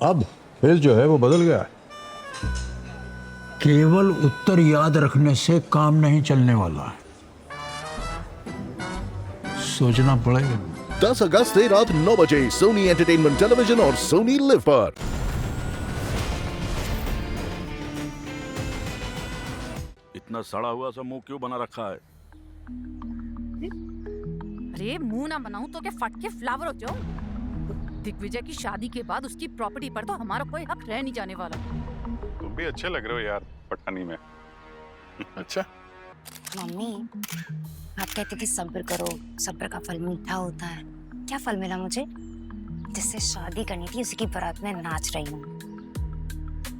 अब फिर जो है वो बदल गया है। केवल उत्तर याद रखने से काम नहीं चलने वाला है, सोचना पड़ेगा। 10 अगस्त से रात 9 बजे सोनी एंटरटेनमेंट टेलीविजन और सोनी लिव पर। इतना सड़ा हुआ सा मुंह क्यों बना रखा है? अरे मुंह ना बनाऊं तो क्या फट के फ्लावर हो जाऊं? दिग्विजय की शादी के बाद उसकी प्रॉपर्टी पर तो हमारा कोई हक रह नहीं जाने वाला। तुम भी अच्छे लग रहे हो यार पठानी में। अच्छा मम्मी, आप कहते थे सब्र करो, सब्र का फल मीठा होता है। क्या फल मिला मुझे? जिससे शादी करनी थी उसी की बारात में नाच रही हूँ।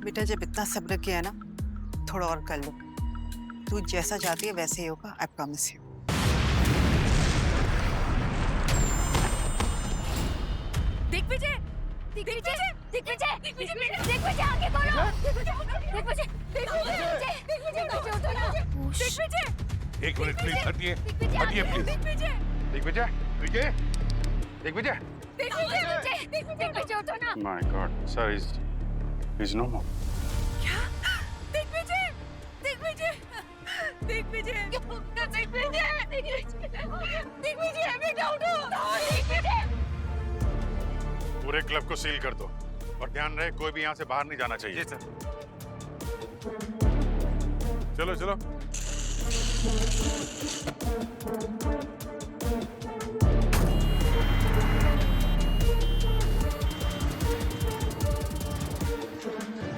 बेटा जब इतना सब्र किया है ना, थोड़ा और कर लो। तू जैसा चाहती है वैसे ही होगा, I promise you. Digvijay, Digvijay, Digvijay, Digvijay आगे बढ़ो। दिग्विजय, दिग्विजय, दिग्विजय उठो ना। दिग्विजय, एक मिनट प्लीज हटिए, हटिए प्लीज। दिग्विजय, दिग्विजय, विजय, दिग्विजय। दिग्विजय उठो ना। My god sir is no more. क्या? दिग्विजय, दिग्विजय, दिग्विजय, दिग्विजय बेटा उठो। दिग्विजय, पूरे क्लब को सील कर दो और ध्यान रहे कोई भी यहाँ से बाहर नहीं जाना चाहिए। सर चलो चलो।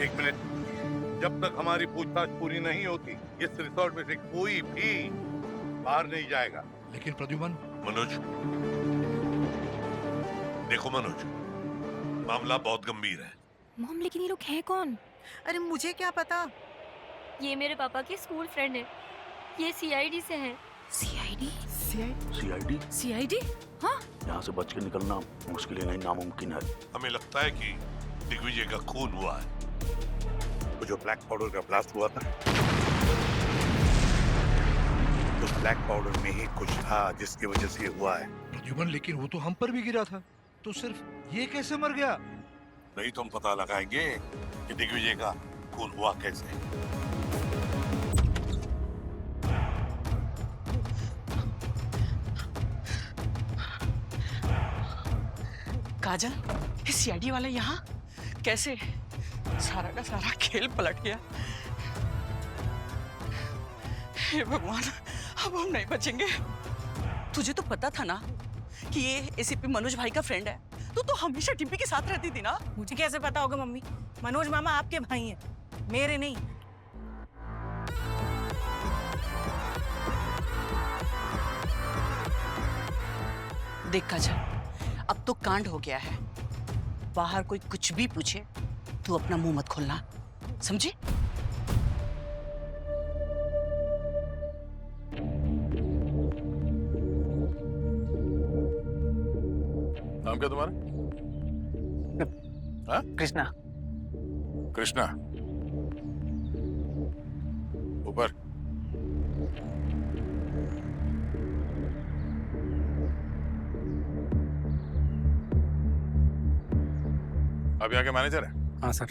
एक मिनट, जब तक हमारी पूछताछ पूरी नहीं होती इस रिसोर्ट में से कोई भी बाहर नहीं जाएगा। लेकिन प्रद्युमन। मनोज, देखो मनोज, मामला बहुत गंभीर है। मॉम, लेकिन ये लोग हैं कौन? अरे मुझे क्या पता। ये मेरे पापा के स्कूल फ्रेंड है। ये सीआईडी से हैं। सीआईडी? सीआईडी? सीआईडी? हाँ? यहाँ से बच के निकलना मुश्किल ही नहीं नामुमकिन है। हमें लगता है कि दिग्विजय का खून हुआ है। वो जो ब्लैक पाउडर का ब्लास्ट हुआ था, उस ब्लैक पाउडर में ही कुछ था जिसकी वजह से ये हुआ है। प्रद्युमन, लेकिन वो तो हम पर भी गिरा था, तो सिर्फ ये कैसे मर गया? नहीं तो हम पता लगाएंगे कि दिग्विजय का खून हुआ कैसे। काजल, ये सीआईडी वाला यहाँ कैसे? सारा का सारा खेल पलट गया। हे भगवान, अब हम नहीं बचेंगे। तुझे तो पता था ना कि ये एसीपी मनोज भाई का फ्रेंड है। तू तो हमेशा डिम्पी के साथ रहती थी ना। मुझे कैसे पता होगा मम्मी? मनोज मामा आपके भाई हैं, मेरे नहीं। देख काजल, अब तो कांड हो गया है। बाहर कोई कुछ भी पूछे तू अपना मुंह मत खोलना, समझी? नाम क्या तुम्हारा? हाँ? कृष्णा। कृष्णा। ऊपर। अब यहाँ के मैनेजर है? हाँ सर।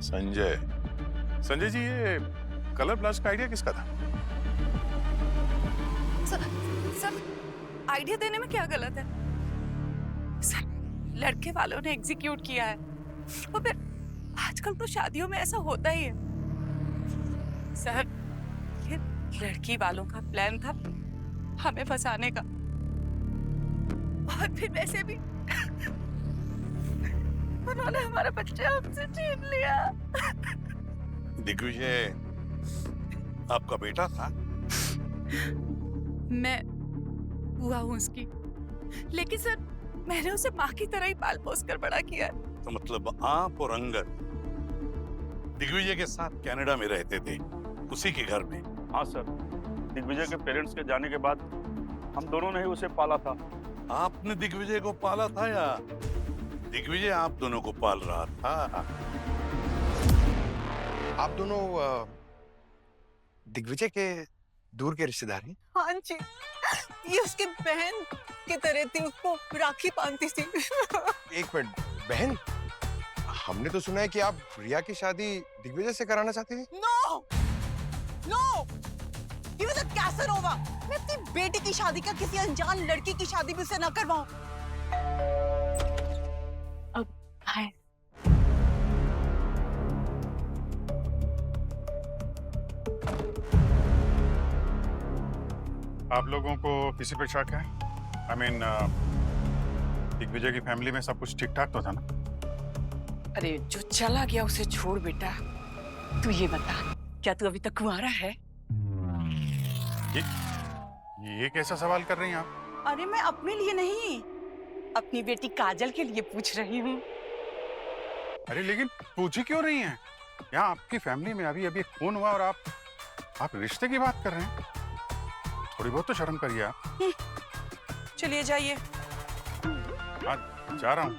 संजय। संजय जी, ये कलर ब्लास्ट का आइडिया किसका था? सर, आइडिया देने में क्या गलत है? सर, लड़के वालों ने एग्जीक्यूट किया है। और फिर आजकल तो शादियों में ऐसा होता ही है। सर, ये लड़की वालों का प्लान था हमें फंसाने का। और फिर वैसे भी उन्होंने हमारा बच्चा हमसे छीन लिया। दिग्विजय आपका बेटा था? मैं हुआ हूँ उसकी, लेकिन सर मैंने उसे माँ की तरह ही पाल पोस कर बड़ा किया है। तो मतलब आप और अंगद दिग्विजय के साथ कनाडा में रहते थे, उसी के घर में? हाँ सर, दिग्विजय के पेरेंट्स के जाने के बाद हम दोनों ने ही उसे पाला था। आपने दिग्विजय को पाला था या दिग्विजय आप दोनों को पाल रहा था? आप दोनों दिग्विजय के दूर के रिश्तेदार हैं? हाँ जी, ये उसकी बहन की तरह थी, उसको राखी बांधती थी। एक मिनट, बहन? हमने तो सुना है कि आप रिया की शादी दिग्विजय से कराना चाहते हैं। नो नो, ये मतलब कैसनोवा। मैं अपनी बेटी की शादी का किसी अनजान लड़की की शादी भी उससे ना करवाऊं। अब हाय, आप लोगों को किसी पे शक है? आई मीन दिग्विजय की फैमिली में सब कुछ ठीक ठाक तो था ना? अरे जो चला गया उसे छोड़ बेटा, तू ये बता, क्या तू अभी तक कुंवारा है? ये कैसा सवाल कर रही हैं आप? अरे मैं अपने लिए नहीं, अपनी बेटी काजल के लिए पूछ रही हूँ। अरे लेकिन पूछी क्यों रही हैं? यहाँ आपकी फैमिली में अभी अभी एक खून हुआ और आप रिश्ते की बात कर रहे हैं? थोड़ी बहुत तो शर्म करिए आप। चलिए जाइए। हाँ जा रहा हूँ,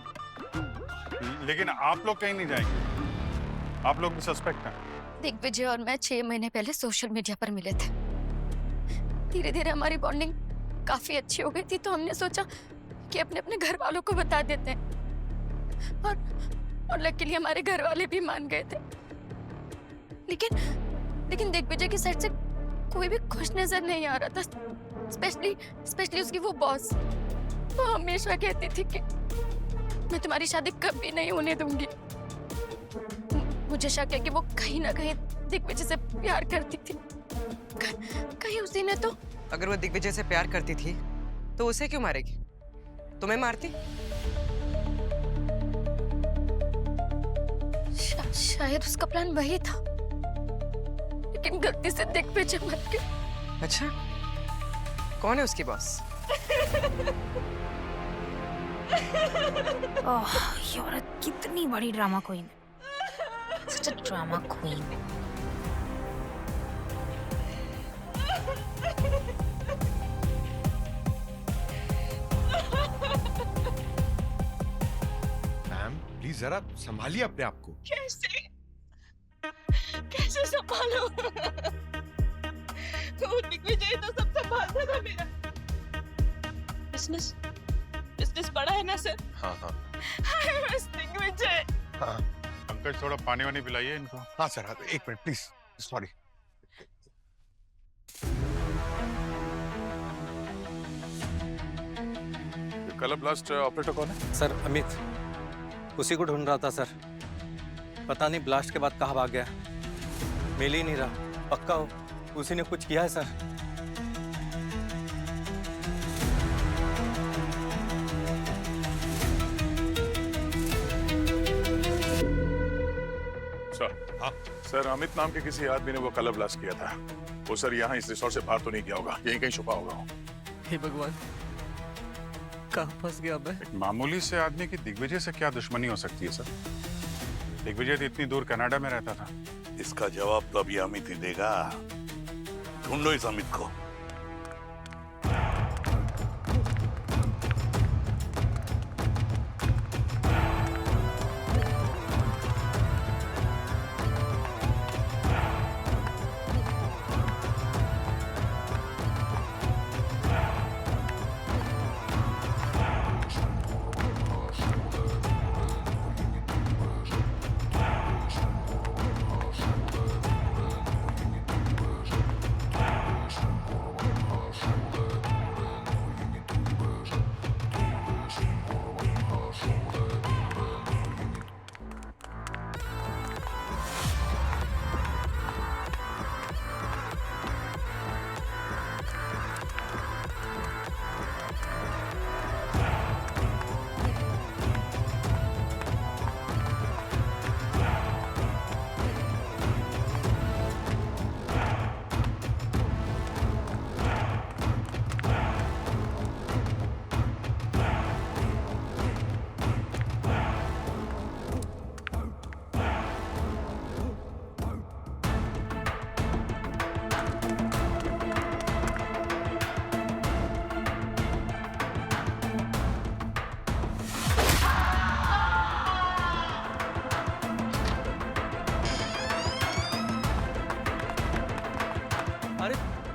लेकिन आप लोग कहीं नहीं जाएंगे। आप लोग भी सस्पेक्ट हैं। दिग्विजय और मैं 6 महीने पहले सोशल मीडिया पर मिले थे। धीरे धीरे हमारी बॉन्डिंग काफी अच्छी हो गई थी, तो हमने सोचा कि अपने अपने घर वालों को बता देते हैं, और लकीली हमारे घर वाले भी मान गए थे। लेकिन दिग्विजय की साइड से कोई भी खुश नजर नहीं आ रहा था, स्पेशली उसकी वो बॉस। वो हमेशा कहती थी कि मैं तुम्हारी शादी कभी नहीं होने दूंगी। मुझे शक है कि वो कहीं ना कहीं दिग्विजय से प्यार करती थी। कहीं उसी ने तो। अगर वो दिग्विजय से प्यार करती थी तो उसे क्यों मारेगी? तुम्हें मारती? शायद उसका प्लान वही था, लेकिन गलती से दिग्विजय मर गया। अच्छा, कौन है उसकी बॉस? ओह, ये औरत कितनी बड़ी ड्रामा क्वीन है। Such a drama queen. Ma'am please जरा संभालिए अपने आप को। कैसे संभालो? वो दिग्विजय तो सब संभालता था मेरा। बिजनेस बड़ा है ना सर? हाँ हाँ दिग्विजय। हाँ अंकल थोड़ा पानी वानी पिलाइए इनको। हाँ सर, हाँ, एक minute please, sorry. Colour blast operator कौन है? सर अमित, उसी को ढूंढ रहा था सर। पता नहीं ब्लास्ट के बाद कहाँ भाग गया, मिल ही नहीं रहा। पक्का हो उसी ने कुछ किया है सर। सर, हाँ सर, अमित नाम के किसी आदमी ने वो कलर ब्लास्ट किया था। वो सर यहाँ इस रिसोर्ट से बाहर तो नहीं गया होगा, यहीं कहीं छुपा होगा। हे भगवान, कहाँ फंस गया मैं? एक मामूली से आदमी की दिग्विजय से क्या दुश्मनी हो सकती है सर? दिग्विजय तो इतनी दूर कनाडा में रहता था। इसका जवाब तो अभी अमित ही देगा। ढूंढो इस अमित को।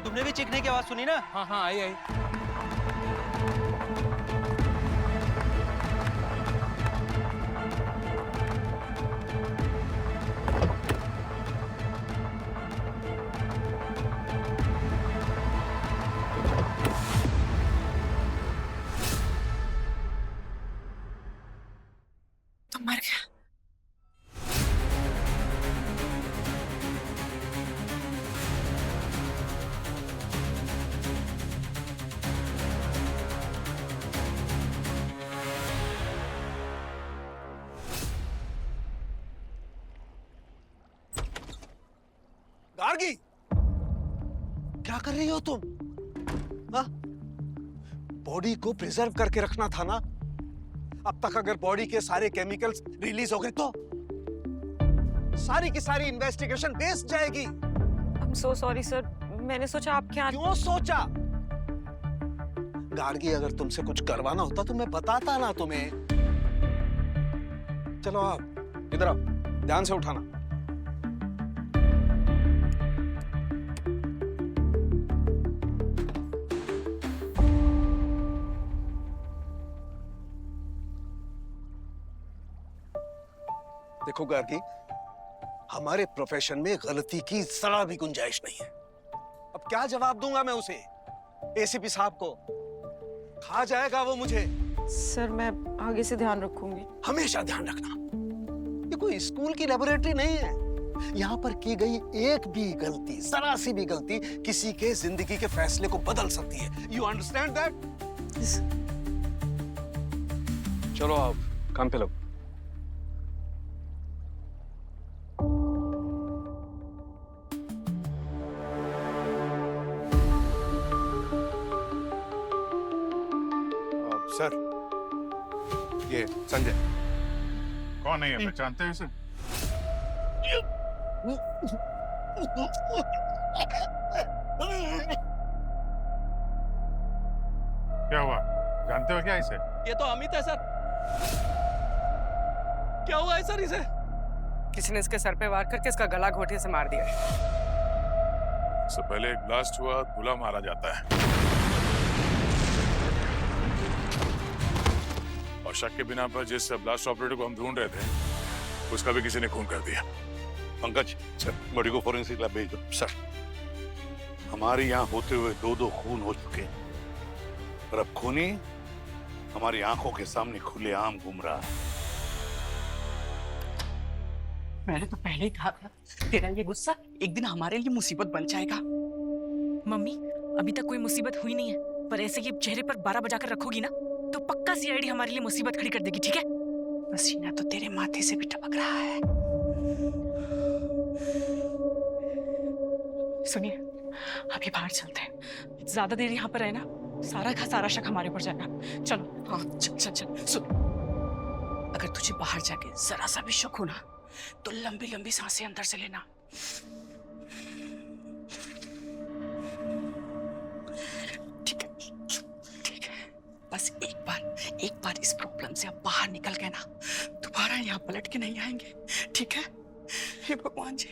तुमने भी चीखने की आवाज सुनी ना? हाँ हाँ आई आई। गार्गी, क्या कर रही हो तुम? हाँ? बॉडी को प्रिजर्व करके रखना था ना। अब तक अगर बॉडी के सारे केमिकल्स रिलीज हो गए तो सारी की सारी इन्वेस्टिगेशन वेस्ट जाएगी। I'm so sorry सर, मैंने सोचा आप क्या... क्यों सोचा? गार्गी, अगर तुमसे कुछ करवाना होता तो मैं बताता ना तुम्हें। चलो आप इधर आओ, ध्यान से उठाना। देखो गार्गी, हमारे प्रोफेशन में गलती की जरा भी गुंजाइश नहीं है। अब क्या जवाब दूंगा मैं उसे, एसीपी साहब को? खा जाएगा वो मुझे। सर मैं आगे से ध्यान रखूंगी। हमेशा ध्यान रखना। ये कोई स्कूल की लेबोरेटरी नहीं है। यहाँ पर की गई एक भी गलती, जरा सी भी गलती किसी के जिंदगी के फैसले को बदल सकती है। You understand that? चलो आप काम पे लगो। सर, ये संजय। कौन है ये, पहचानते हैं इसे? क्या हुआ, जानते हो क्या इसे? ये तो अमित है सर। क्या हुआ है सर इसे? किसी ने इसके सर पे वार करके इसका गला घोंटे से मार दिया है। इससे पहले एक ब्लास्ट हुआ, दूल्हा मारा जाता है और शक के बिना पर जिस ब्लास्ट ऑपरेटर को हम ढूंढ रहे थे उसका भी किसी ने खून कर दिया। पंकज, सर, बॉडी को फोरेंसिक लैब भेज दो। सर, हमारे यहाँ होते हुए 2 खून हो चुके हैं और अब खूनी हमारी आंखों के सामने खुलेआम घूम रहा है। मैंने तो पहले ही कहा था, तेरा ये गुस्सा एक दिन हमारे लिए मुसीबत बन जाएगा। मम्मी, अभी तक कोई मुसीबत हुई नहीं है, पर ऐसे ये चेहरे पर 12 बजाकर रखोगी ना तो पक्का सीआईडी हमारे लिए मुसीबत खड़ी कर देगी, ठीक है? पसीना तो तेरे माथे से भी टपक रहा है। सुनिए, अभी बाहर चलते हैं। ज्यादा देर यहाँ पर है ना, सारा का सारा शक हमारे ऊपर जाएगा। चलो। हाँ, चल चल चल। सुन, अगर तुझे बाहर जाके जरा सा भी शक हो ना तो लंबी लंबी सांसें अंदर से लेना। ठीक है, ठीक है। बस एक बार इस प्रॉब्लम से अब बाहर निकल गए ना, दोबारा यहाँ पलट के नहीं आएंगे, ठीक है? हे भगवान जी,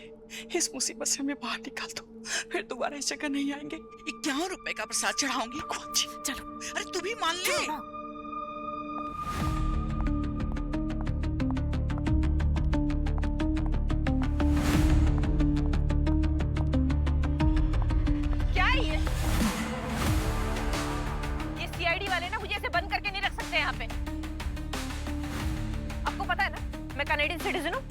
इस मुसीबत से हमें बाहर निकाल दो, फिर दोबारा इस जगह नहीं आएंगे। 51 रुपए का प्रसाद चढ़ाऊंगी। भगवान जी, चलो। अरे तू भी मान ले। क्या है ये सीआईडी वाले ना मुझे ऐसे बंद करके नहीं रख सकते यहाँ पे। आपको पता है ना, मैं कनाडियन सिटीजन हूँ।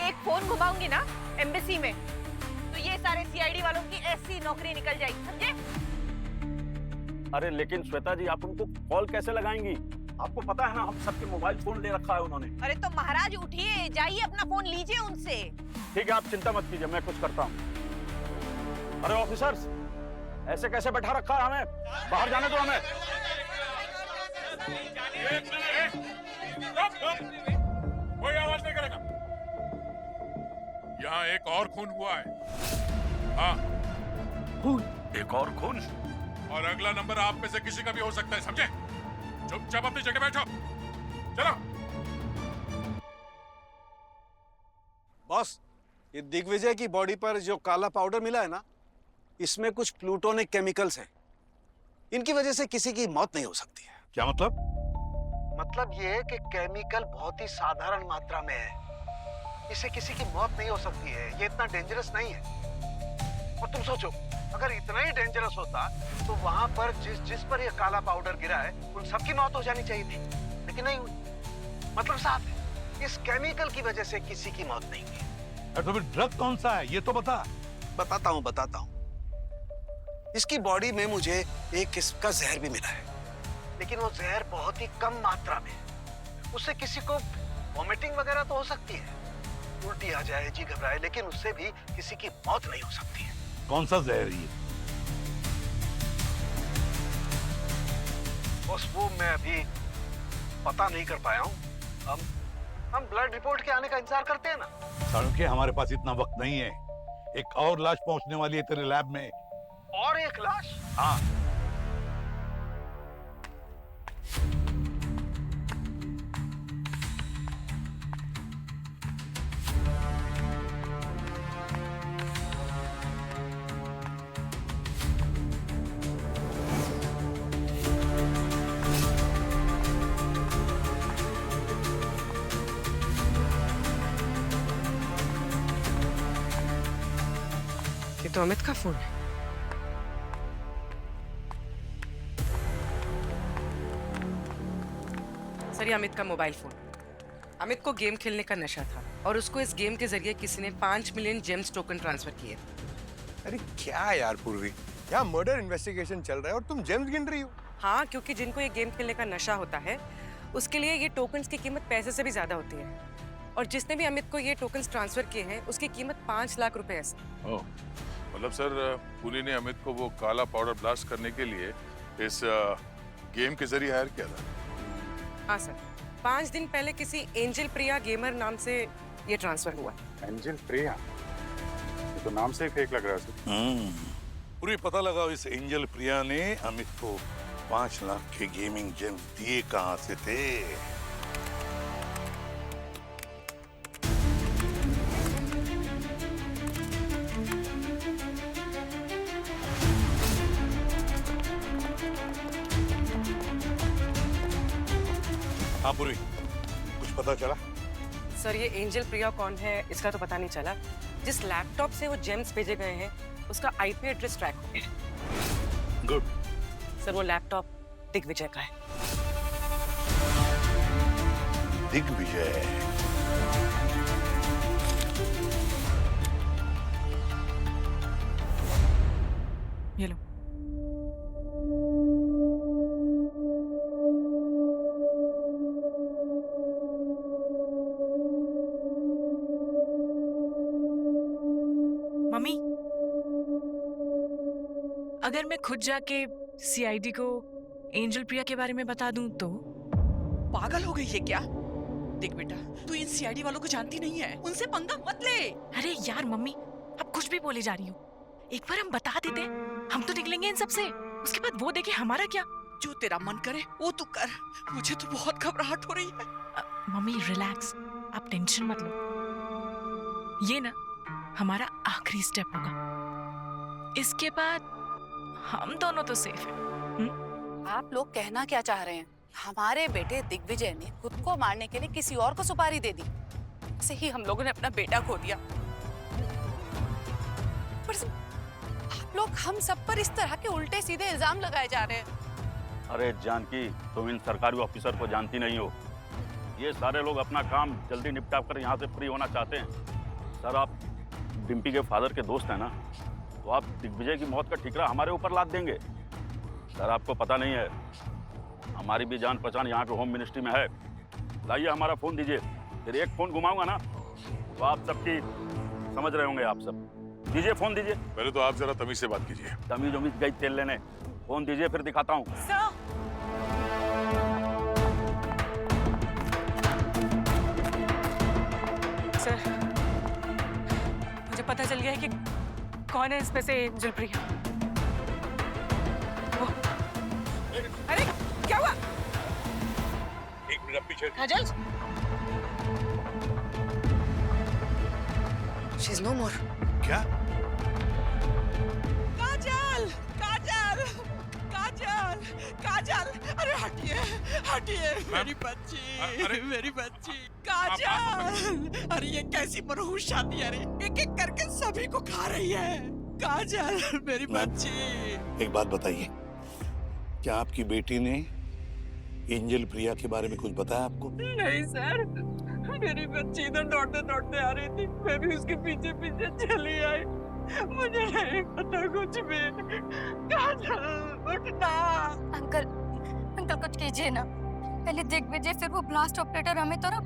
एक फोन घुमाऊंगी ना एम्बेसी में तो ये सारे सीआईडी वालों की ऐसी नौकरी निकल जाएगी, समझे? अरे लेकिन श्वेता जी, आप उनको कॉल कैसे लगाएंगी? आपको पता है ना, हम सबके मोबाइल फोन ले रखा है उन्होंने। अरे तो महाराज उठिए, जाइए अपना फोन लीजिए उनसे। ठीक है, आप चिंता मत कीजिए, मैं कुछ करता हूँ। अरे ऑफिसर्स, ऐसे कैसे बैठा रखा है हमें? बाहर जाने दो हमें। कोई आवाज नहीं करेगा। यहाँ एक और खून हुआ है। हाँ, खून? एक और खून? और अगला नंबर आप में से किसी का भी हो सकता है, समझे? चुपचाप अपनी जगह बैठो। चलो। बॉस, ये दिग्विजय की बॉडी पर जो काला पाउडर मिला है ना, इसमें कुछ प्लूटोनिक केमिकल्स हैं। इनकी वजह से किसी की मौत नहीं हो सकती है। क्या मतलब? मतलब ये कि केमिकल बहुत ही साधारण मात्रा में है, इससे किसी की मौत नहीं हो सकती है। ये इतना डेंजरस नहीं है। और तुम सोचो, अगर इतना ही डेंजरस होता तो वहां पर जिस पर ये काला पाउडर गिरा है उन सबकी मौत हो जानी चाहिए थी, लेकिन नहीं हुई। मतलब साफ है, इस केमिकल की वजह से किसी की मौत नहीं हुई। तो फिर ड्रग कौन सा है ये तो बता। बताता हूँ। इसकी बॉडी में मुझे एक किस्म का जहर भी मिला है, लेकिन वो जहर बहुत ही कम मात्रा में है। उससे किसी को वॉमिटिंग वगैरह तो हो सकती है, उल्टी आ जाए, जी घबराए, लेकिन उससे भी किसी की मौत नहीं हो सकती है। कौन सा जहर ये? बस वो मैं अभी पता नहीं कर पाया हूँ। हम ब्लड रिपोर्ट के आने का इंतजार करते हैं ना। सारुके, हमारे पास इतना वक्त नहीं है। एक और लाश पहुंचने वाली है तेरे लैब में। और एक लाश? हाँ। ये तो अमित का फोन है। सर, ये अमित का मोबाइल फोन। अमित को गेम खेलने का नशा था और उसको इस गेम के जरिए किसी ने 5 मिलियन जेम्स टोकन ट्रांसफर किए। अरे क्या यार पूर्वी, यहाँ मर्डर इन्वेस्टिगेशन चल रहा है और तुम जेम्स गिन रही हो। हाँ, क्योंकि जिनको ये गेम खेलने का नशा होता है उसके लिए ये टोकन्स की कीमत पैसे से भी ज्यादा होती है। और जिसने भी अमित को ये टोकन्स ट्रांसफर किए हैं उसकी कीमत 5 लाख रुपए है। ओह, मतलब सर पुली ने अमित को वो काला पाउडर ब्लास्ट करने के लिए इस गेम के जरिए हायर किया था। हाँ सर, 5 दिन पहले किसी एंजल प्रिया गेमर नाम से ये ट्रांसफर हुआ। एंजल प्रिया, ये तो नाम से ही फेक लग रहा है सर। पूरी पता लगा इस एंजल प्रिया ने अमित को 5 लाख के गेमिंग जेम्स दिए कहां से थे। हाँ पूरी, कुछ पता चला? सर, ये एंजल प्रिया कौन है इसका तो पता नहीं चला। जिस लैपटॉप से वो जेम्स भेजे गए हैं उसका आईपी एड्रेस ट्रैक हो गया। गुड। सर, वो लैपटॉप दिग्विजय का है। दिग्विजय? ये लो। मम्मी, अगर मैं खुद जाके सीआईडी को एंजल प्रिया के बारे में बता दूं तो? पागल हो गई है क्या? देख बेटा, तू इन सीआईडी वालों को जानती नहीं है, उनसे पंगा मत ले। अरे यार मम्मी, अब कुछ भी बोले जा रही हो। एक बार हम बता देते, हम तो निकलेंगे इन सबसे। उसके बाद वो देखे हमारा क्या। जो तेरा मन करे वो तू कर। मुझे तो बहुत घबराहट हो रही है। मम्मी रिलैक्स, आप टेंशन मत लो। ये ना हमारा आखिरी स्टेप होगा। इसके बाद हम दोनों तो सेफ हैं। आप लोग कहना क्या चाह रहे हैं? हमारे बेटे दिग्विजय ने खुद को मारने के लिए किसी और को सुपारी दे दी, ऐसे ही हम लोगों ने अपना बेटा खो दिया। पर आप लोग हम सब पर इस तरह के उल्टे सीधे इल्जाम लगाए जा रहे हैं। अरे जानकी, तुम इन सरकारी ऑफिसर को जानती नहीं हो। ये सारे लोग अपना काम जल्दी निपटा कर यहाँ से फ्री होना चाहते हैं। सर, आप डिम्पी के फादर के दोस्त हैं ना, तो आप दिग्विजय की मौत का ठिकरा हमारे ऊपर लाद देंगे। सर, आपको पता नहीं है, हमारी भी जान पहचान यहाँ के होम मिनिस्ट्री में है। लाइए हमारा फोन दीजिए, फिर एक फोन घुमाऊंगा ना तो आप सबकी समझ रहे होंगे। आप सब दीजिए, फोन दीजिए। पहले तो आप जरा तमीज से बात कीजिए। तमीज उमीज गई तेल लेने। फोन दीजिए, फिर दिखाता हूँ। सर, मुझे पता चल गया है कि कौन है इसमें से एंजल प्रिया। अरे क्या हुआ? एक मिनट पीछे। काजल, शी इज नो मोर। क्या? काजल, काजल, काजल, काजल, अरे हटिए, हटिए मेरी बच्ची, मेरी बच्ची। काजल, अरे ये कैसी मनहूस शादी है रे? एक एक करके सभी को खा रही है। काजल, मेरी बच्ची। एक बात बताइए, क्या आपकी बेटी ने एंजल प्रिया के बारे में कुछ बताया आपको? नहीं सर, मेरी बच्ची इधर दौड़ते दौड़ते आ रही थी, मैं भी उसके पीछे पीछे चली आई। मुझे नहीं पता कुछ भी। काजल, उठना। अंकल, अंकल कुछ कीजिए ना। पहले दिग्विजय, फिर वो ब्लास्ट ऑपरेटर हमें तो ना,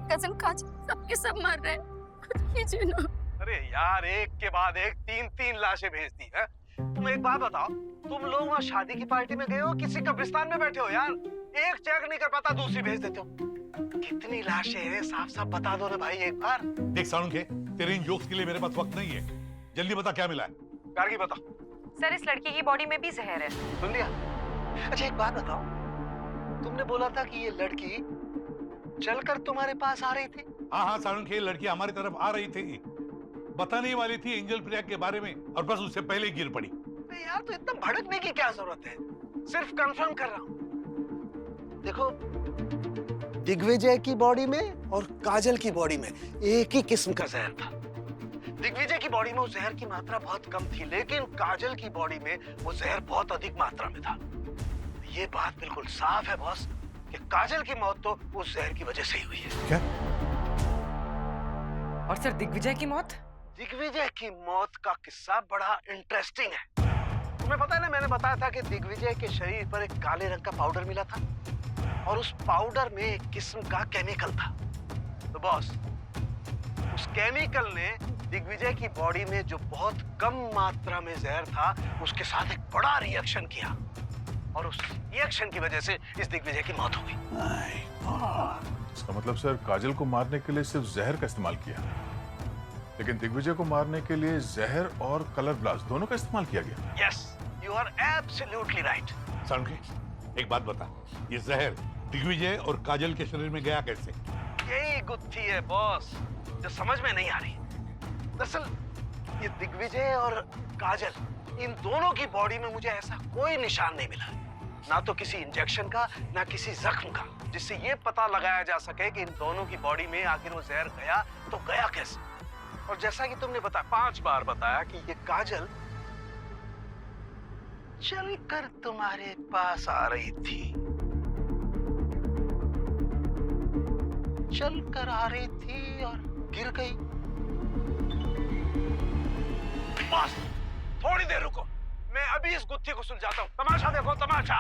कजन काजल, सबके सब मर रहे हैं। कुछ कीजिए ना। अरे यार, एक के बाद एक 3-3 लाशें भेज दी है। तुम एक बात बताओ, तुम लोग वहाँ शादी की पार्टी में गए हो, किसी कब्रिस्तान में बैठे हो यार? एक चेक नहीं कर पाता, दूसरी भेज देते हो। कितनी लाशें हैं, साफ साफ बता दो ना भाई एक बार। देख साळुंखे, तेरे इन जोक्स के लिए मेरे पास वक्त नहीं है। जल्दी बता क्या मिला है। गार्गी बता। सर, इस लड़की की बॉडी में भी जहर है। सुन लिया? अच्छा एक बात बताओ, तुमने बोला था कि ये लड़की चलकर तुम्हारे पास आ रही थी? हाँ हाँ साळुंखे, ये लड़की हमारी तरफ आ रही थी, बताने वाली थी एंजल प्रिया के बारे में, और बस उससे पहले ही गिर पड़ी। यार तो इतना भड़कने की क्या जरूरत है, सिर्फ कंफर्म कर रहा हूँ। देखो, दिग्विजय की बॉडी में और काजल की बॉडी में एक ही किस्म का जहर था। दिग्विजय की बॉडी में उस जहर की मात्रा बहुत कम थी, लेकिन काजल की बॉडी में वो जहर बहुत अधिक मात्रा में था। ये बात बिल्कुल साफ है बॉस कि काजल की मौत तो उस जहर की वजह से ही हुई है। क्या? और सर, दिग्विजय की मौत? दिग्विजय की मौत का किस्सा बड़ा इंटरेस्टिंग है। तुम्हें पता है ना, मैंने बताया था कि दिग्विजय के शरीर पर एक काले रंग का पाउडर मिला था, और उस पाउडर में एक किस्म का केमिकल था। तो बॉस, उस केमिकल ने दिग्विजय की बॉडी में जो बहुत कम मात्रा में जहर था, उसके साथ एक बड़ा रिएक्शन किया, और उस रिएक्शन की वजह से इस दिग्विजय की मौत हो गई। इसका मतलब सर, काजल को मारने के लिए सिर्फ जहर का इस्तेमाल किया, लेकिन दिग्विजय को मारने के लिए जहर और कलर ब्लास्ट दोनों का इस्तेमाल किया गया। Yes, you are absolutely right. Salunkhe, एक बात बता, ये जहर दिग्विजय और काजल के शरीर में गया कैसे? यही गुत्थी है बॉस, जो समझ में नहीं आ रही। दरअसल ये दिग्विजय और काजल, इन दोनों की बॉडी में मुझे ऐसा कोई निशान नहीं मिला, ना तो किसी इंजेक्शन का, ना किसी जख्म का, जिससे ये पता लगाया जा सके कि इन दोनों की बॉडी में आखिर वो जहर गया तो गया कैसे। और जैसा कि तुमने बताया, 5 बार बताया कि ये काजल चलकर तुम्हारे पास आ रही थी, चलकर आ रही थी और गिर गई। बस थोड़ी देर रुको, मैं अभी इस गुत्थी को सुलझाता हूँ। तमाशा देखो, तमाशा।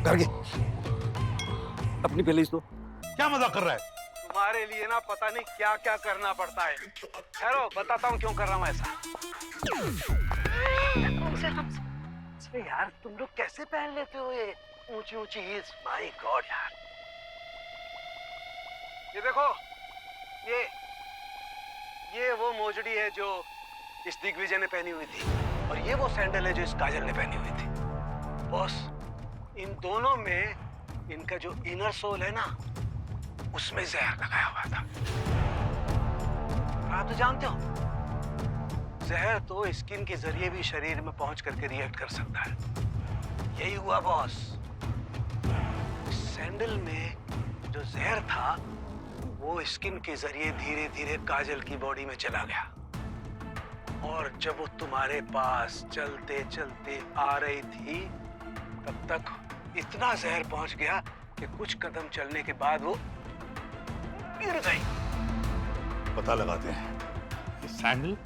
गार्गी, अपनी प्लेलिस्ट दो। क्या मजाक कर रहा है? तुम्हारे लिए ना पता नहीं क्या क्या करना पड़ता है। ठहरो, बताता हूँ क्यों कर रहा हूँ ऐसा। अरे यार, तुम लोग कैसे पहन लेते हो ये ऊंची ऊंची हील्स? माय गॉड यार। ये देखो, ये वो मोजड़ी है जो इस दिग्विजय ने पहनी हुई थी, और ये वो सैंडल है जो इस काजल ने पहनी हुई थी। बॉस, इन दोनों में इनका जो इनर सोल है ना, उसमें जहर लगाया हुआ था। आप तो जानते हो, जहर तो स्किन के जरिए भी शरीर में पहुंच करके रिएक्ट कर सकता है। यही हुआ बॉस। सैंडल में जो जहर था, वो स्किन के जरिए धीरे धीरे काजल की बॉडी में चला गया, और जब वो तुम्हारे पास चलते चलते आ रही थी, तब तक इतना जहर पहुंच गया कि कुछ कदम चलने के बाद वो गिर गई। पता लगाते हैं, ये सैंडल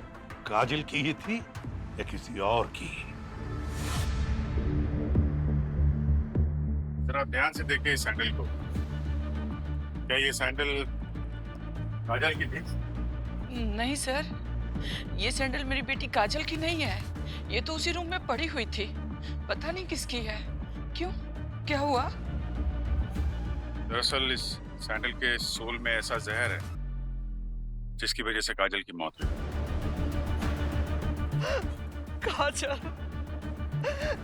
काजल की ही थी या किसी और की? जरा ध्यान से देखिए इस सैंडल को। क्या ये सैंडल काजल की थी? नहीं सर, ये सैंडल मेरी बेटी काजल की नहीं है। ये तो उसी रूम में पड़ी हुई थी, पता नहीं किसकी है। क्यों, क्या हुआ? दरअसल इस सैंडल के सोल में ऐसा जहर है जिसकी वजह से काजल की मौत हुई। काजल,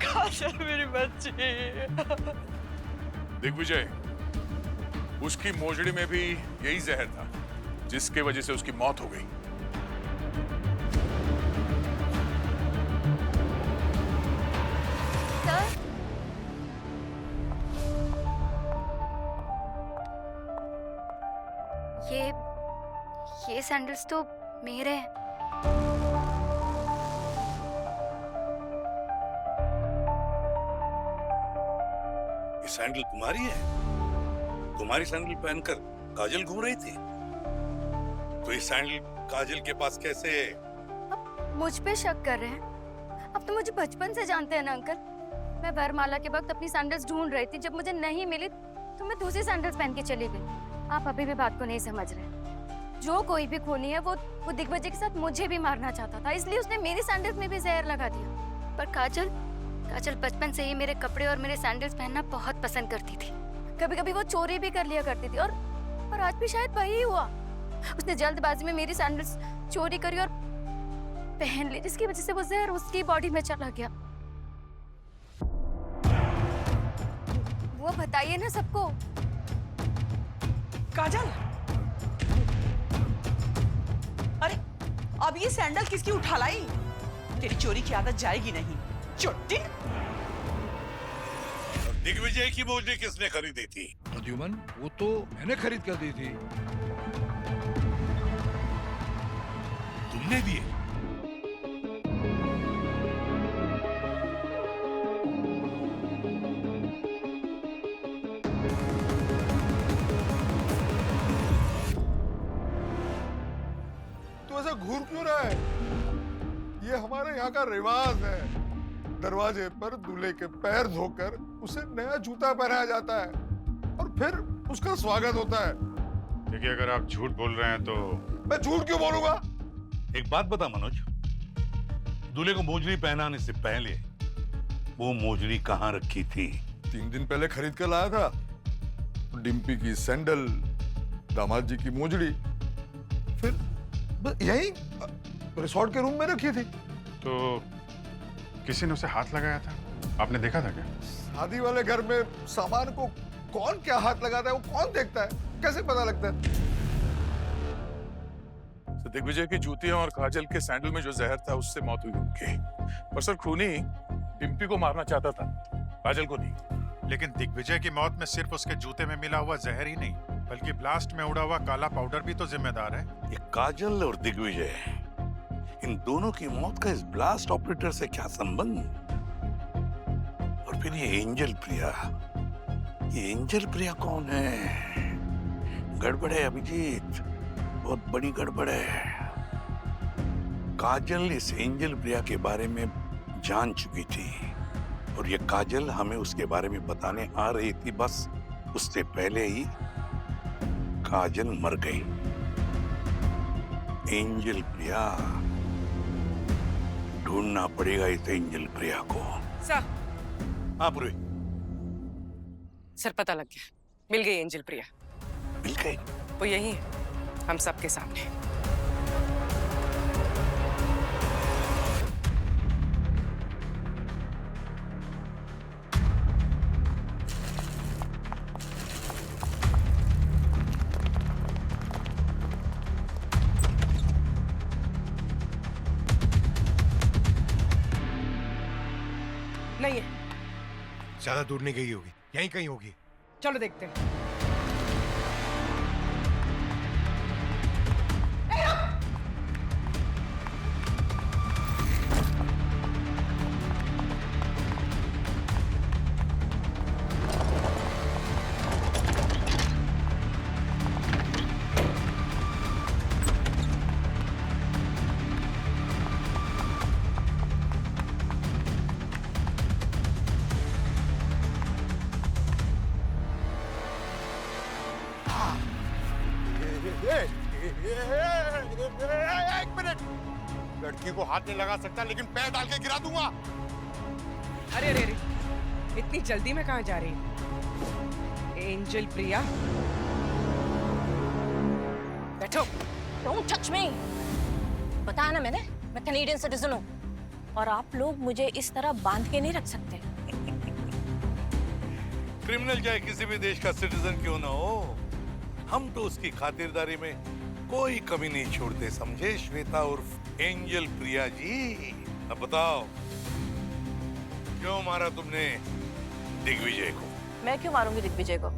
काजल मेरी बच्ची। दिग्विजय, उसकी मोजड़ी में भी यही जहर था जिसके वजह से उसकी मौत हो गई। ये सैंडल्स तो मेरे हैं। ये सैंडल तुम्हारी है? तुम्हारी सैंडल पहनकर काजल घूम रही थी, तो ये सैंडल काजल के पास कैसे है? मुझ पे शक कर रहे हैं? अब तो मुझे बचपन से जानते हैं ना अंकल। मैं वरमाला के वक्त अपनी सैंडल्स ढूंढ रही थी, जब मुझे नहीं मिली तो मैं दूसरी सैंडल्स पहन के चली गई। आप अभी भी बात को नहीं समझ रहे। जो कोई भी खूनी है वो दिग्विजय के साथ मुझे भी मारना चाहता था, इसलिए उसने मेरी सैंडल्स में भी जहर लगा दिया। पर काजल बचपन से ही मेरे कपड़े और मेरे सैंडल्स पहनना बहुत पसंद करती थी। कभी कभी वो चोरी भी कर लिया करती थी, और आज भी शायद वही हुआ। उसने जल्दबाजी में मेरी सैंडल्स चोरी करी और पहन ली, जिसकी वजह से वो जहर उसकी बॉडी में चला गया। वो बताइए ना सबको। काजल, अरे अब ये सैंडल किसकी उठा लाई? तेरी चोरी की आदत जाएगी नहीं, चुट्टी। दिग्विजय की मोजड़ी किसने खरीदी थी? प्रद्युमन, वो तो मैंने खरीद कर दी थी। तुमने दिए? तो ऐसा घूर क्यों रहा है? ये हमारे यहाँ का रिवाज है। दरवाजे पर दूल्हे के पैर धोकर उसे नया जूता पहनाया जाता है और फिर उसका स्वागत होता है। देखिए, अगर आप झूठ बोल रहे हैं तो। मैं झूठ क्यों बोलूंगा? एक बात बता मनोज, दूल्हे को मोजड़ी पहनाने से पहले वो मोजड़ी कहाँ रखी थी? 3 दिन पहले खरीद कर लाया था। डिम्पी की सैंडल, दामाद जी की मोजड़ी, फिर यही रिसोर्ट के रूम में रखी थी। तो किसी ने उसे हाथ लगाया था, आपने देखा था क्या? शादी वाले घर में सामान को कौन क्या हाथ लगाता है वो कौन देखता है? कैसे पता लगता है? तो दिग्विजय की जूतियां और काजल के सैंडल में जो जहर था उससे मौत हुई उनकी। पर सर, खूनी डिम्पी को मारना चाहता था, काजल को नहीं। लेकिन दिग्विजय की मौत में सिर्फ उसके जूते में मिला हुआ जहर ही नहीं, बल्कि ब्लास्ट में उड़ा हुआ काला पाउडर भी तो जिम्मेदार है। ये काजल और दिग्विजय, इन दोनों की मौत का इस ब्लास्ट ऑपरेटर से क्या संबंध? और फिर ये एंजल प्रिया, ये एंजल प्रिया कौन है? गड़बड़ है अभिजीत, बहुत बड़ी गड़बड़ है। काजल इस एंजल प्रिया के बारे में जान चुकी थी और ये काजल हमें उसके बारे में बताने आ रही थी। बस उससे पहले ही काजल मर गई। एंजल प्रिया, ढूंढना पड़ेगा इस एंजल प्रिया को। सर। हाँ पूर्वी। सर, पता लग गया, मिल गई एंजल प्रिया। मिल गई? वो यही है, हम सबके सामने। नहीं है। ज्यादा दूर नहीं गई होगी, यहीं कहीं होगी। चलो देखते हैं। एक मिनट, लड़की को हाथ नहीं लगा सकता, लेकिन पैर डाल के गिरा दूंगा। अरे अरे अरे, इतनी जल्दी में कहाँ जा रही है? एंजल प्रिया, बैठो। Don't touch me. बताया ना मैंने, मैं कैनेडियन सिटीजन हूँ और आप लोग मुझे इस तरह बांध के नहीं रख सकते। क्रिमिनल चाहे किसी भी देश का सिटीजन क्यों ना हो, हम तो उसकी खातिरदारी में कोई कमी नहीं छोड़ते, समझे श्वेता उर्फ एंजल प्रिया जी। अब बताओ, क्यों मारा तुमने दिग्विजय को? मैं क्यों मारूंगी दिग्विजय को?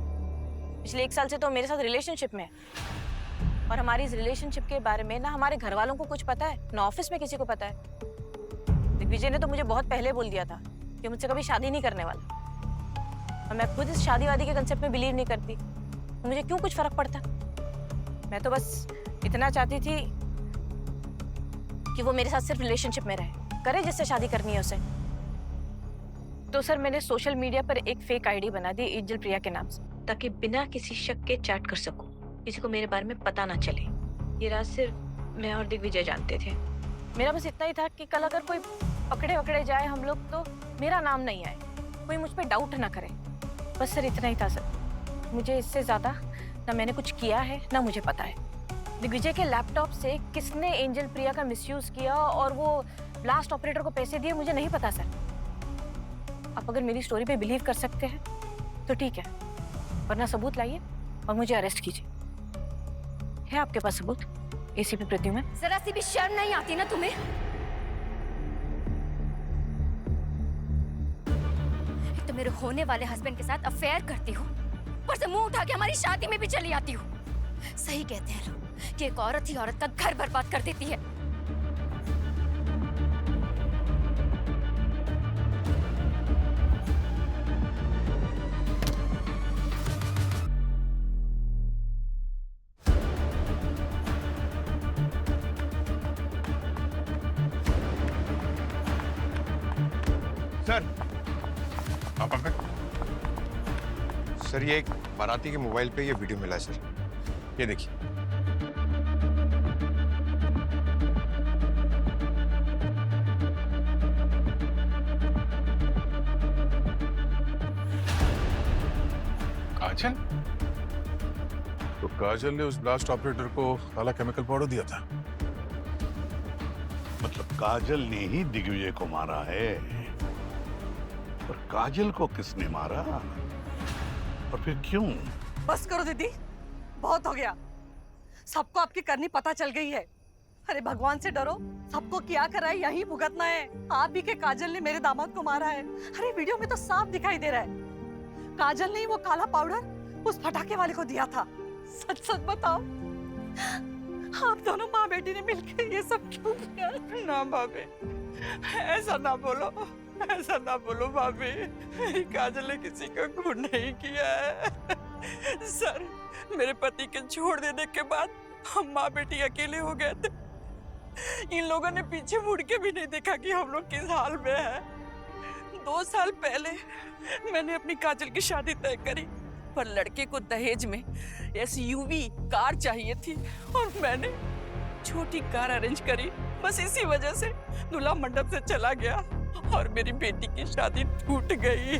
पिछले 1 साल से तो मेरे साथ रिलेशनशिप में है। और हमारी इस रिलेशनशिप के बारे में ना हमारे घर वालों को कुछ पता है, ना ऑफिस में किसी को पता है। दिग्विजय ने तो मुझे बहुत पहले बोल दिया था कि मुझसे कभी शादी नहीं करने वाला। और मैं खुद इस शादी वादी के कंसेप्ट में बिलीव नहीं करती, तो मुझे क्यों कुछ फर्क पड़ता। मैं तो बस इतना चाहती थी कि वो मेरे साथ सिर्फ रिलेशनशिप में रहे, करे जिससे शादी करनी है उसे। तो सर मैंने सोशल मीडिया पर एक फेक आईडी बना दी एंजल प्रिया के नाम से, ताकि बिना किसी शक के चैट कर सकूं, किसी को मेरे बारे में पता ना चले। ये राज सिर्फ मैं और दिग्विजय जानते थे। मेरा बस इतना ही था कि कल अगर कोई पकड़े वकड़े जाए हम लोग तो मेरा नाम नहीं आए, कोई मुझ पर डाउट ना करे। बस सर इतना ही था सर, मुझे इससे ज्यादा ना मैंने कुछ किया है ना मुझे पता है। दिग्विजय के लैपटॉप से किसने एंजल प्रिया का मिसयूज किया और वो ब्लास्ट ऑपरेटर को पैसे दिए मुझे नहीं पता सर। आप अगर मेरी स्टोरी पे बिलीव कर सकते हैं तो ठीक है, वरना सबूत लाइए और मुझे अरेस्ट कीजिए। है आपके पास सबूत? एसीपी प्रद्युम्न, जरा सी भी शर्म नहीं आती ना तुम्हें? एक तो मेरे होने वाले हस्बैंड के साथ अफेयर करती हो, पर से मुंह उठा के हमारी शादी में भी चली आती हो। सही कहते हैं लोग कि एक औरत ही औरत का घर बर्बाद कर देती है। सर, सर ये एक बाराती के मोबाइल पे ये वीडियो मिला है सर, ये देखिए। काजल? तो काजल ने उस ब्लास्ट ऑपरेटर को काला केमिकल पाउडर दिया था। मतलब काजल ने ही दिग्विजय को मारा है, पर काजल को किसने मारा और फिर क्यों? बस करो दीदी, बहुत हो गया। सबको आपकी करनी पता चल गई है। अरे भगवान से डरो, सबको क्या करा है यही भुगतना है। आप भी के काजल ने मेरे दामाद को मारा है। अरे वीडियो में तो साफ दिखाई दे रहा है काजल ने ही वो काला पाउडर उस फटाके वाले को दिया था। सच सच बताओ, आप दोनों माँ बेटी ने मिलकर ये सब क्यों किया? ना भाभी, ऐसा ना बोलो, ऐसा ना बोलो भाभी। काजल ने किसी का खून नहीं किया है। सर, मेरे पति के छोड़ देने के बाद हम माँ बेटी अकेले हो गए थे। इन लोगों ने पीछे मुड़ के भी नहीं देखा कि हम लोग किस हाल में हैं। 2 साल पहले मैंने अपनी काजल की शादी तय करी, पर लड़के को दहेज में SUV कार चाहिए थी और मैंने छोटी कार अरेंज करी। बस इसी वजह से दूल्हा मंडप से चला गया और मेरी बेटी की शादी टूट गई।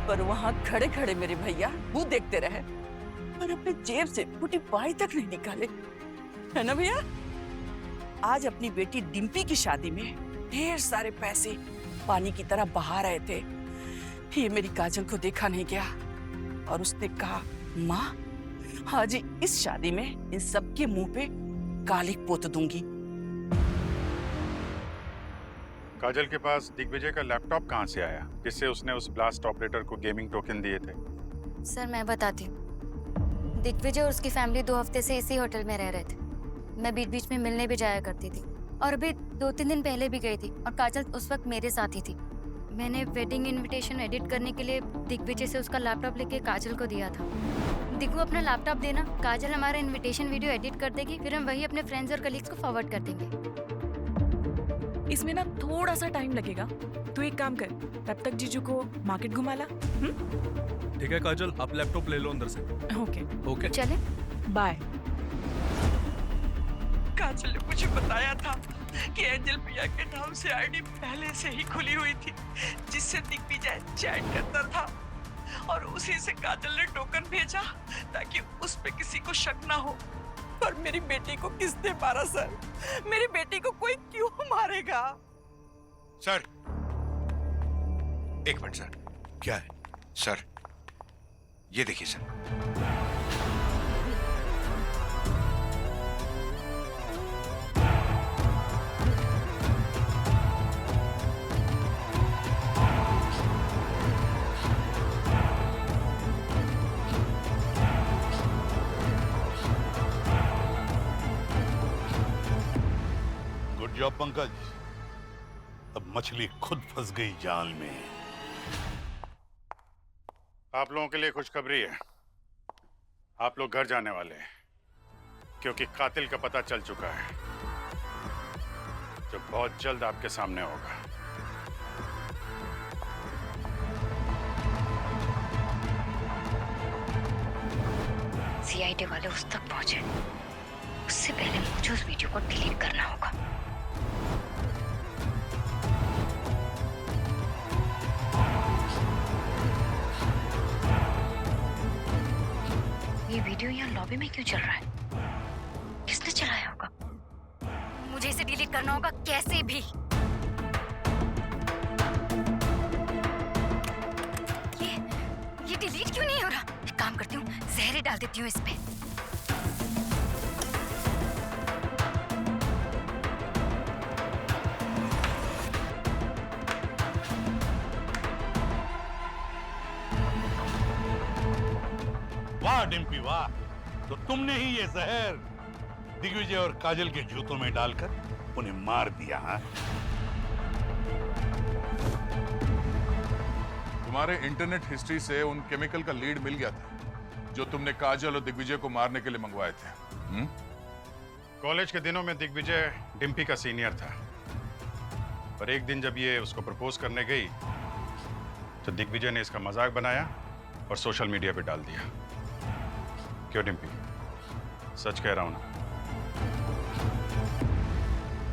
पर वहां खड़े खड़े मेरे भैया वो देखते रहे और अपने जेब से फूटी पाई तक नहीं निकाले, है ना भैया? आज अपनी बेटी डिम्पी की शादी में ढेर सारे पैसे पानी की तरह बहा रहे थे। ये मेरी काजल को देखा नहीं गया और उसने कहा, माँ आज इस शादी में इन सबके मुंह पे कालिक पोत दूंगी। काजल के पास दिग्विजय का लैपटॉप कहाँ से आया जिससे उसने उस ब्लास्ट ऑपरेटर को गेमिंग टोकन दिए थे? सर मैं बताती हूँ। दिग्विजय और उसकी फैमिली 2 हफ्ते से इसी होटल में रह रहे थे। मैं बीच बीच में मिलने भी जाया करती थी और अभी 2-3 दिन पहले भी गई थी और काजल उस वक्त मेरे साथ ही थी। मैंने वेडिंग इनविटेशन एडिट करने के लिए दिग्विजय से उसका लैपटॉप लेके काजल को दिया था। दिग्गू अपना लैपटॉप देना, काजल हमारा इनविटेशन वीडियो एडिट कर देगी, फिर हम वही अपने फ्रेंड्स और कलीग्स को फॉरवर्ड कर देंगे। इसमें ना थोड़ा सा टाइम लगेगा, तू एक काम कर, तब तक जीजू को मार्केट घुमा ला। ठीक है काजल, आप लैपटॉप ले लो अंदर से। ओके ओके चले बाय। काजल ने मुझे बताया था कि एंजल प्रिया के नाम से आईडी पहले से ही खुली हुई थी जिससे दिग्विजय चैट करता था और उसी से काजल ने टोकन भेजा ताकि उस पे किसी को शक ना हो। पर मेरी बेटी को किसने मारा सर? मेरी बेटी को कोई क्यों मारेगा? सर, एक मिनट सर। क्या है सर? ये देखिए सर। जॉब पंकज। अब मछली खुद फंस गई जाल में। आप लोगों के लिए खुशखबरी है, आप लोग घर जाने वाले हैं क्योंकि कातिल का पता चल चुका है जो बहुत जल्द आपके सामने होगा। सीआईडी वाले उस तक पहुंचे, उससे पहले मुझे उस वीडियो को डिलीट करना होगा। ये वीडियो यहाँ लॉबी में क्यों चल रहा है? किसने चलाया होगा? मुझे इसे डिलीट करना होगा कैसे भी। ये डिलीट क्यों नहीं हो रहा? एक काम करती हूँ, जहर ही डाल देती हूँ इस पे। वाह डिम्पी वाह, तो तुमने ही ये जहर दिग्विजय और काजल के जूतों में डालकर उन्हें मार दिया। हाँ? तुम्हारे इंटरनेट हिस्ट्री से उन केमिकल का लीड मिल गया था जो तुमने काजल और दिग्विजय को मारने के लिए मंगवाए थे। कॉलेज के दिनों में दिग्विजय डिम्पी का सीनियर था, पर एक दिन जब ये उसको प्रपोज करने गई तो दिग्विजय ने इसका मजाक बनाया और सोशल मीडिया पे डाल दिया। क्यों डिम्पी, सच कह रहा हूं ना?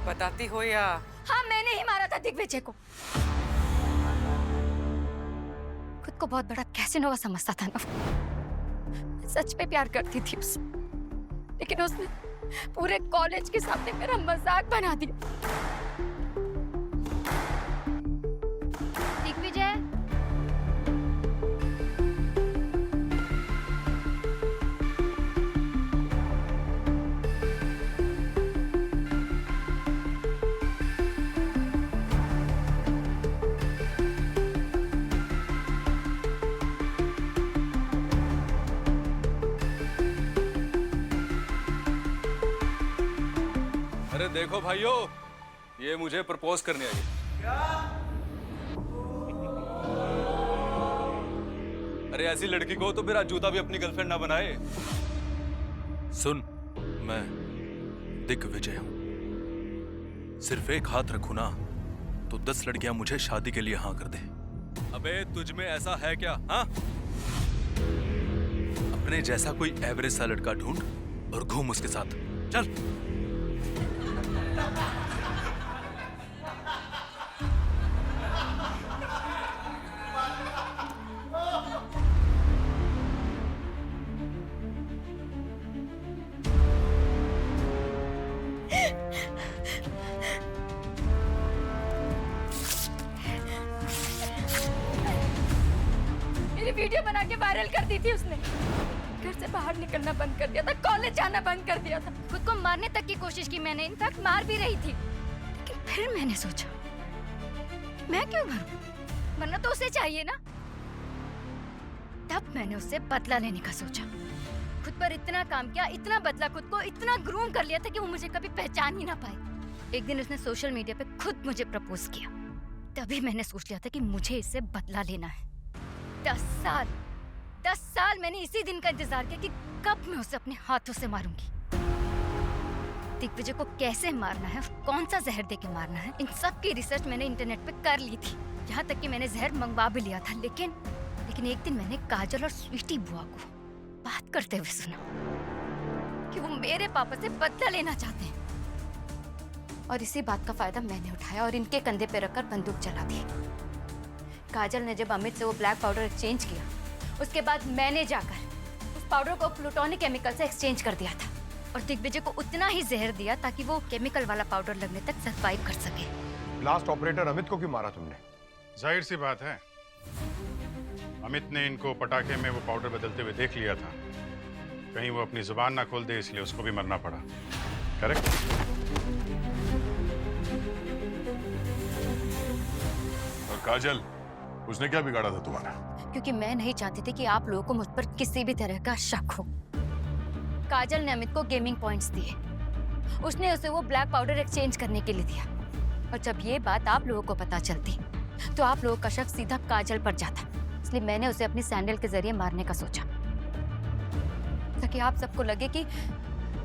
बताती हो या? हाँ, मैंने ही मारा था दिग्विजय को। खुद को बहुत बड़ा कैसिनोवा समझता था ना। सच में प्यार करती थी उससे, लेकिन उसने पूरे कॉलेज के सामने मेरा मजाक बना दिया। दिग्विजय, अरे देखो भाइयों, ये मुझे प्रपोज करने आई है। अरे ऐसी लड़की को तो मेरा जूता भी अपनी गर्लफ्रेंड ना बनाए। सुन, मैं दिग्विजय हूं। सिर्फ एक हाथ रखूं ना तो 10 लड़कियां मुझे शादी के लिए हाँ कर दे। अबे तुझ में ऐसा है क्या? हाँ, अपने जैसा कोई एवरेज सा लड़का ढूंढ और घूम उसके साथ। चल। मेरी वीडियो बना के वायरल कर दी थी उसने। घर से बाहर निकलना बंद कर दिया था, कॉलेज जाना बंद कर दिया था। खुद को मारने तक की कोशिश की मैंने, इनफैक्ट मार भी रही थी। लेकिन फिर मैंने सोचा, मैं क्यों मरूं? मरना तो उसे चाहिए ना। तब मैंने उससे बदला लेने का सोचा। खुद पर इतना काम किया, इतना बदला, खुद को इतना ग्रूम कर लिया था कि वो मुझे कभी पहचान ही ना पाए। एक दिन उसने सोशल मीडिया पे खुद मुझे प्रपोज किया। तभी मैंने सोच लिया था कि मुझे इससे बदला लेना है। 10 साल मैंने इसी दिन का इंतजार किया कि कब मैं उसे अपने हाथों से मारूंगी। दिग्विजय को कैसे मारना है, कौन सा जहर देके मारना है, इन सब की रिसर्च मैंने इंटरनेट पे कर ली थी। यहाँ तक कि मैंने जहर मंगवा भी लिया था। लेकिन एक दिन मैंने काजल और स्वीटी बुआ को बात करते हुए सुना कि वो मेरे पापा से बदला लेना चाहते हैं। और इसी बात का फायदा मैंने उठाया और इनके कंधे पे रखकर बंदूक चला दी। काजल ने जब अमित से वो ब्लैक पाउडर एक्सचेंज किया, उसके बाद मैंने जाकर उस पाउडर को प्लूटोनिक केमिकल से एक्सचेंज कर दिया था और दिग्विजय को उतना ही जहर दिया ताकि वो केमिकल वाला पाउडर लगने तक सर्वाइव कर सके। लास्ट ऑपरेटर अमित को क्यों मारा तुमने? जाहिर सी बात है, अमित ने इनको पटाखे में वो पाउडर बदलते हुए देख लिया था। कहीं वो अपनी जुबान ना खोल दे, इसलिए उसको भी मरना पड़ा। करेक्ट? और काजल, उसने क्या बिगाड़ा था तुम्हारा? क्योंकि मैं नहीं चाहती थी कि आप लोगों को मुझ पर किसी भी तरह का शक हो। काजल ने अमित को गेमिंग पॉइंट्स दिए उसने उसे वो ब्लैक पाउडर एक्सचेंज करने के लिए दिया। और जब ये बात आप लोगों को पता चलती तो आप लोगों का शक सीधा काजल पर जाता, इसलिए मैंने उसे अपनी सैंडल के जरिए मारने का सोचा, ताकि आप सबको लगे कि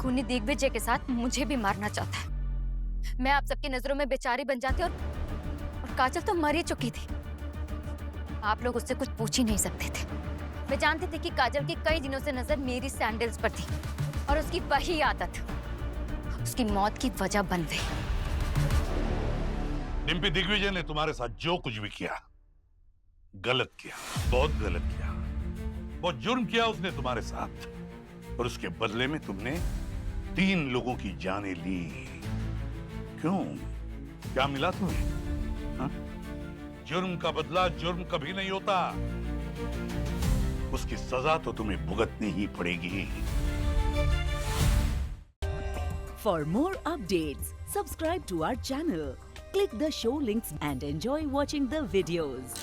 खूनी दिग्विजय के साथ मुझे भी मारना चाहता है। मैं आप सबकी नजरों में बेचारी बन जाती और काजल तो मर ही चुकी थी। आप लोग उससे कुछ पूछ ही नहीं सकते थे। मैं जानती थी कि काजल की कई दिनों से नजर मेरी सैंडल्स पर थी और उसकी वही आदत उसकी मौत की वजह बन गई। डिम्पी दिग्विजय ने तुम्हारे साथ जो कुछ भी किया गलत किया, बहुत गलत किया। बहुत जुर्म किया उसने तुम्हारे साथ, और उसके बदले में तुमने 3 लोगों की जानें ली। क्यों? क्या मिला तुम्हें? हा? जुर्म का बदला जुर्म कभी नहीं होता, उसकी सजा तो तुम्हें भुगतनी ही पड़ेगी। For more updates, subscribe to our channel, click the show links and enjoy watching the videos.